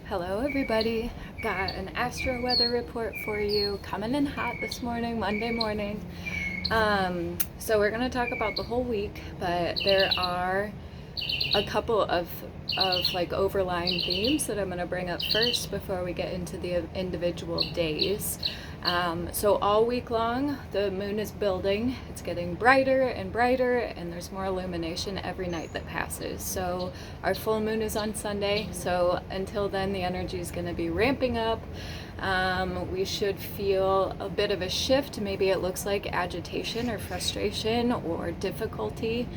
Hello, everybody. I've got an astro weather report for you. Coming in hot this morning, Monday morning. So we're going to talk about the whole week, but there are a couple of like overlying themes that I'm going to bring up first before we get into the individual days. So all week long, the moon is building. It's getting brighter and brighter, and there's more illumination every night that passes. So our full moon is on Sunday. So until then, the energy is going to be ramping up. We should feel a bit of a shift. Maybe it looks like agitation or frustration or difficulty.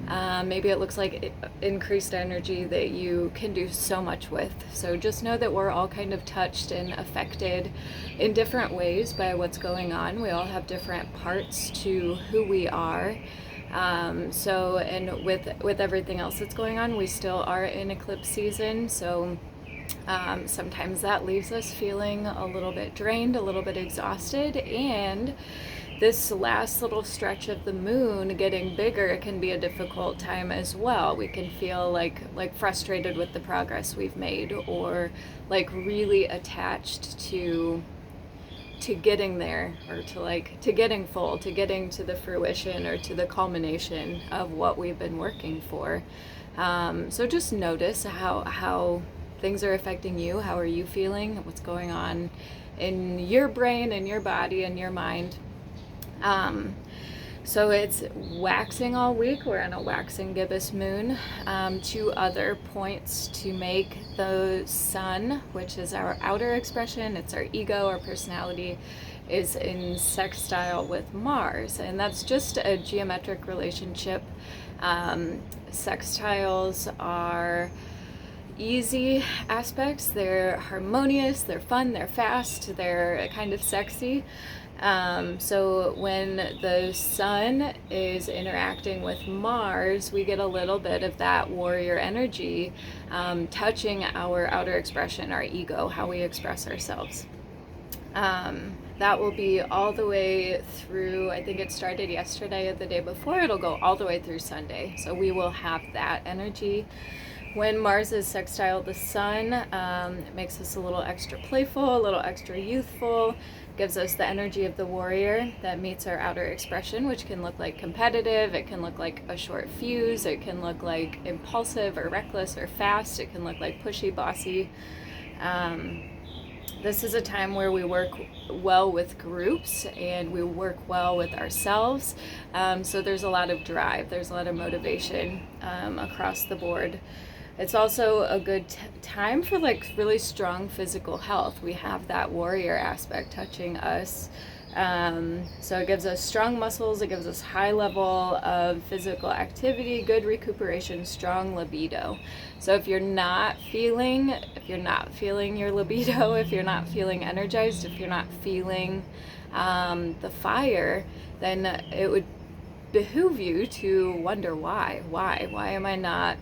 Maybe it looks like increased energy that you can do so much with. So just know that we're all kind of touched and affected in different ways by what's going on. We all have different parts to who we are. And with everything else that's going on, we still are in eclipse season. So sometimes that leaves us feeling a little bit drained, a little bit exhausted, and this last little stretch of the moon getting bigger can be a difficult time as well. We can feel like frustrated with the progress we've made, or like really attached to getting there, or to getting full, to getting to the fruition or to the culmination of what we've been working for. So just notice how things are affecting you. How are you feeling? What's going on in your brain and your body and your mind? So it's waxing all week. We're in a waxing gibbous moon. Two other points to make: the sun, which is our outer expression, it's our ego, our personality, is in sextile with Mars, and that's just a geometric relationship. Sextiles are easy aspects. They're harmonious, they're fun, they're fast, they're kind of sexy. So when the sun is interacting with Mars, we get a little bit of that warrior energy, touching our outer expression, our ego, how we express ourselves. That will be all the way through, I think it started yesterday or the day before, it'll go all the way through Sunday. So we will have that energy. When Mars is sextile the sun, it makes us a little extra playful, a little extra youthful, gives us the energy of the warrior that meets our outer expression, which can look like competitive, it can look like a short fuse, it can look like impulsive or reckless or fast, it can look like pushy, bossy. This is a time where we work well with groups and we work well with ourselves. So there's a lot of drive, there's a lot of motivation across the board. It's also a good time for like really strong physical health. We have that warrior aspect touching us. So it gives us strong muscles, it gives us high level of physical activity, good recuperation, strong libido. So if you're not feeling your libido, if you're not feeling energized, if you're not feeling the fire, then it would behoove you to wonder why am I not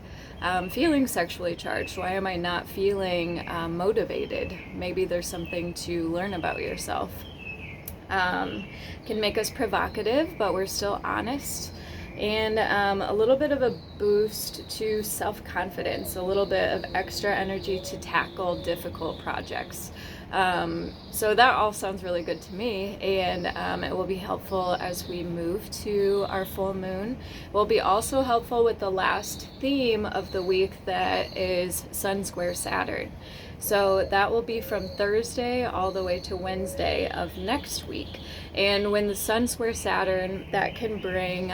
feeling sexually charged? Why am I not feeling motivated? Maybe there's something to learn about yourself. Can make us provocative, but we're still honest, and a little bit of a boost to self-confidence, a little bit of extra energy to tackle difficult projects. So that all sounds really good to me, and it will be helpful as we move to our full moon. It will be also helpful with the last theme of the week, that is Sun square Saturn. So that will be from Thursday all the way to Wednesday of next week. And when the Sun square Saturn, that can bring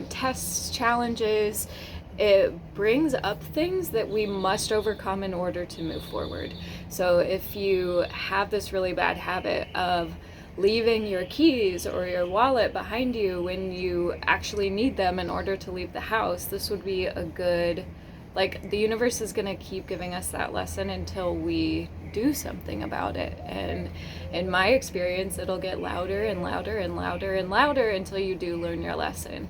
tests, challenges. It brings up things that we must overcome in order to move forward. So if you have this really bad habit of leaving your keys or your wallet behind you when you actually need them in order to leave the house, this would be a good, like, the universe is going to keep giving us that lesson until we do something about it. And in my experience, it'll get louder and louder and louder and louder until you do learn your lesson.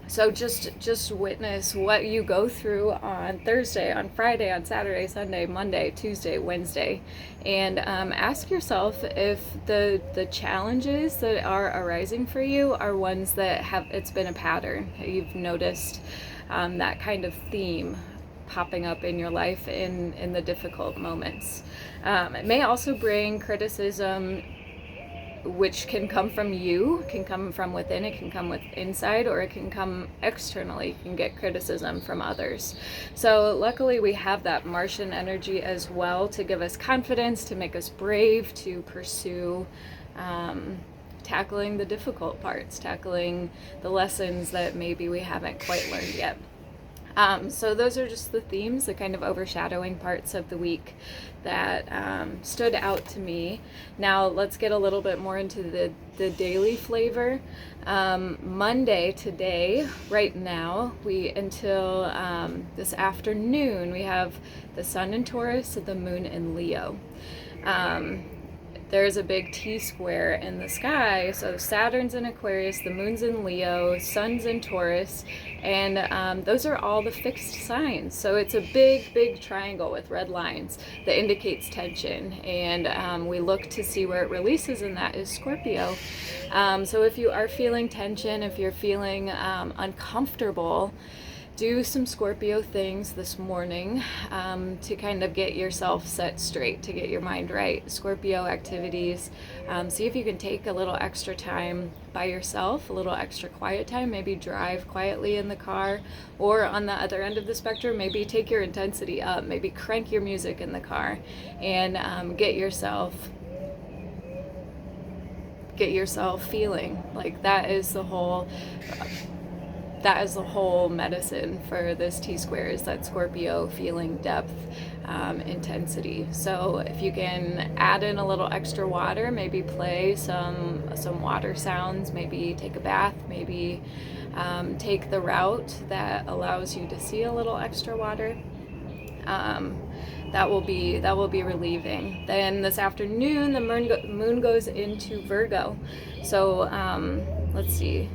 So just witness what you go through on Thursday, on Friday, on Saturday, Sunday, Monday, Tuesday, Wednesday, and ask yourself if the challenges that are arising for you are ones that it's been a pattern. You've noticed that kind of theme popping up in your life in the difficult moments. It may also bring criticism, which can come from you, can come from within, it can come with inside, or it can come externally. You can get criticism from others. So luckily we have that Martian energy as well to give us confidence, to make us brave, to pursue tackling the difficult parts, tackling the lessons that maybe we haven't quite learned yet. So those are just the themes, the kind of overshadowing parts of the week that stood out to me. Now let's get a little bit more into the daily flavor. Monday, today, right now, until this afternoon, we have the sun in Taurus and the moon in Leo. There's a big T-square in the sky, so Saturn's in Aquarius, the moon's in Leo, sun's in Taurus, and those are all the fixed signs. So it's a big triangle with red lines that indicates tension, and we look to see where it releases, and that is Scorpio. So if you are feeling tension, if you're feeling uncomfortable, do some Scorpio things this morning to kind of get yourself set straight, to get your mind right. Scorpio activities. See if you can take a little extra time by yourself, a little extra quiet time. Maybe drive quietly in the car, or on the other end of the spectrum, maybe take your intensity up. Maybe crank your music in the car and get yourself feeling like that is the whole medicine for this T-square, is that Scorpio feeling, depth, intensity. So if you can add in a little extra water, maybe play some water sounds, maybe take a bath, maybe take the route that allows you to see a little extra water. That will be relieving. Then this afternoon, the moon goes into Virgo. So let's see.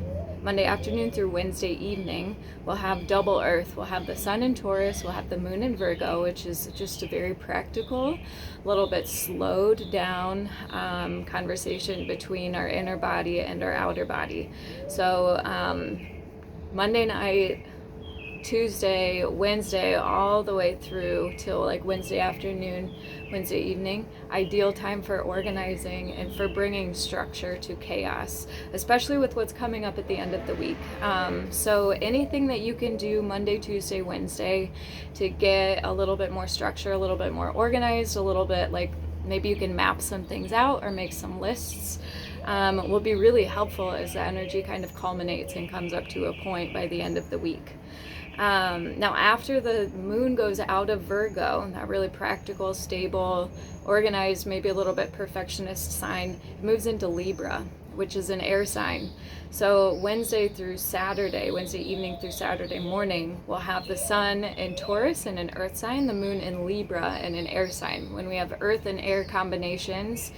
Monday afternoon through Wednesday evening, we'll have double Earth. We'll have the sun in Taurus, we'll have the moon in Virgo, which is just a very practical, a little bit slowed down conversation between our inner body and our outer body. So Monday night, Tuesday, Wednesday, all the way through till like Wednesday afternoon, Wednesday evening, ideal time for organizing and for bringing structure to chaos, especially with what's coming up at the end of the week. So anything that you can do Monday, Tuesday, Wednesday to get a little bit more structure, a little bit more organized, a little bit like maybe you can map some things out or make some lists, will be really helpful as the energy kind of culminates and comes up to a point by the end of the week. Now after the moon goes out of Virgo, that really practical, stable, organized, maybe a little bit perfectionist sign, it moves into Libra, which is an air sign. So Wednesday evening through Saturday morning, we'll have the sun in Taurus and an earth sign, the moon in Libra and an air sign. When we have earth and air combinations,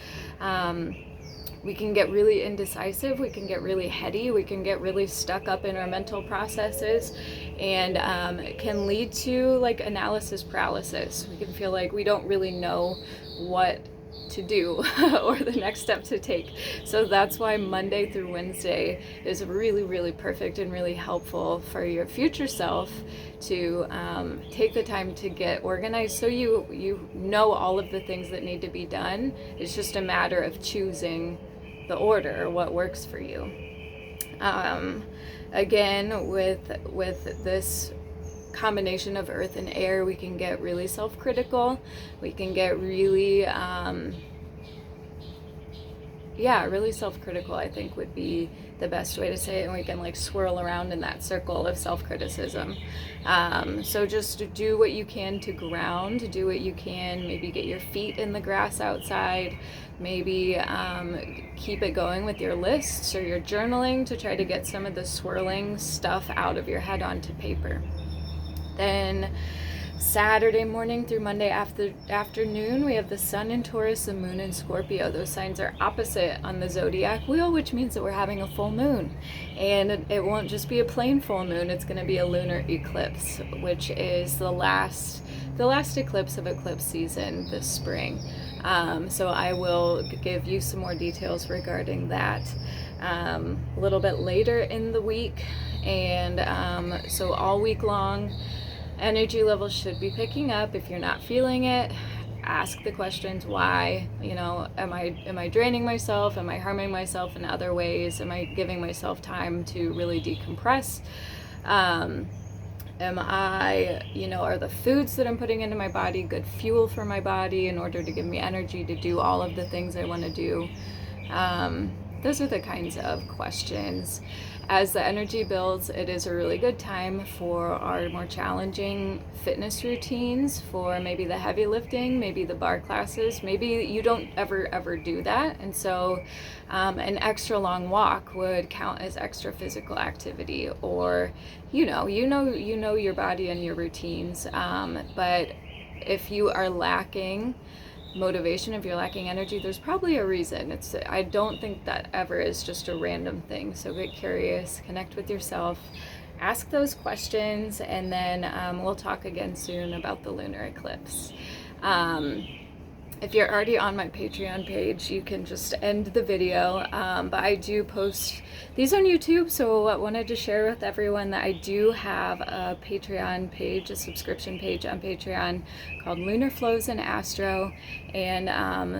we can get really indecisive, we can get really heady, we can get really stuck up in our mental processes, and it can lead to like analysis paralysis. We can feel like we don't really know what to do or the next step to take. So that's why Monday through Wednesday is really perfect and really helpful for your future self to take the time to get organized, so you know all of the things that need to be done. It's just a matter of choosing the order, what works for you. Again, with this combination of earth and air, we can get really self-critical. We can get really really self-critical, I think would be the best way to say it, and we can like swirl around in that circle of self-criticism. So just do what you can to ground, do what you can, maybe get your feet in the grass outside, maybe keep it going with your lists or your journaling to try to get some of the swirling stuff out of your head onto paper. Then Saturday morning through Monday afternoon, we have the sun in Taurus, the moon in Scorpio. Those signs are opposite on the zodiac wheel, which means that we're having a full moon. And it won't just be a plain full moon, it's going to be a lunar eclipse, which is the last eclipse of eclipse season this spring. So I will give you some more details regarding that a little bit later in the week. And so all week long, energy levels should be picking up. If you're not feeling it, ask the questions why. You know, am I draining myself? Am I harming myself in other ways? Am I giving myself time to really decompress? Am I, you know, are the foods that I'm putting into my body good fuel for my body in order to give me energy to do all of the things I want to do? Those are the kinds of questions. As the energy builds, it is a really good time for our more challenging fitness routines, for maybe the heavy lifting, maybe the bar classes. Maybe you don't ever do that, and so an extra long walk would count as extra physical activity. Or you know your body and your routines, but if you are lacking motivation, if you're lacking energy, there's probably a reason. I don't think that ever is just a random thing. So get curious, connect with yourself, ask those questions, and then we'll talk again soon about the lunar eclipse. If you're already on my Patreon page, you can just end the video, but I do post these on YouTube, so I wanted to share with everyone that I do have a Patreon page, a subscription page on Patreon called Lunar Flows in Astro, and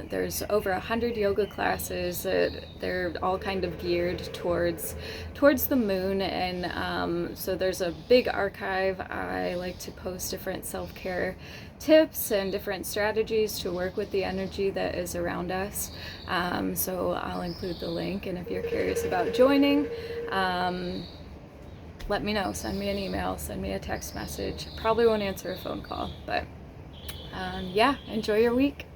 there's over 100 yoga classes. They're all kind of geared towards the moon, and so there's a big archive. I like to post different self-care tips and different strategies to work with the energy that is around us. So I'll include the link, and if you're curious about joining, let me know. Send me an email, send me a text message. Probably won't answer a phone call, but yeah, enjoy your week.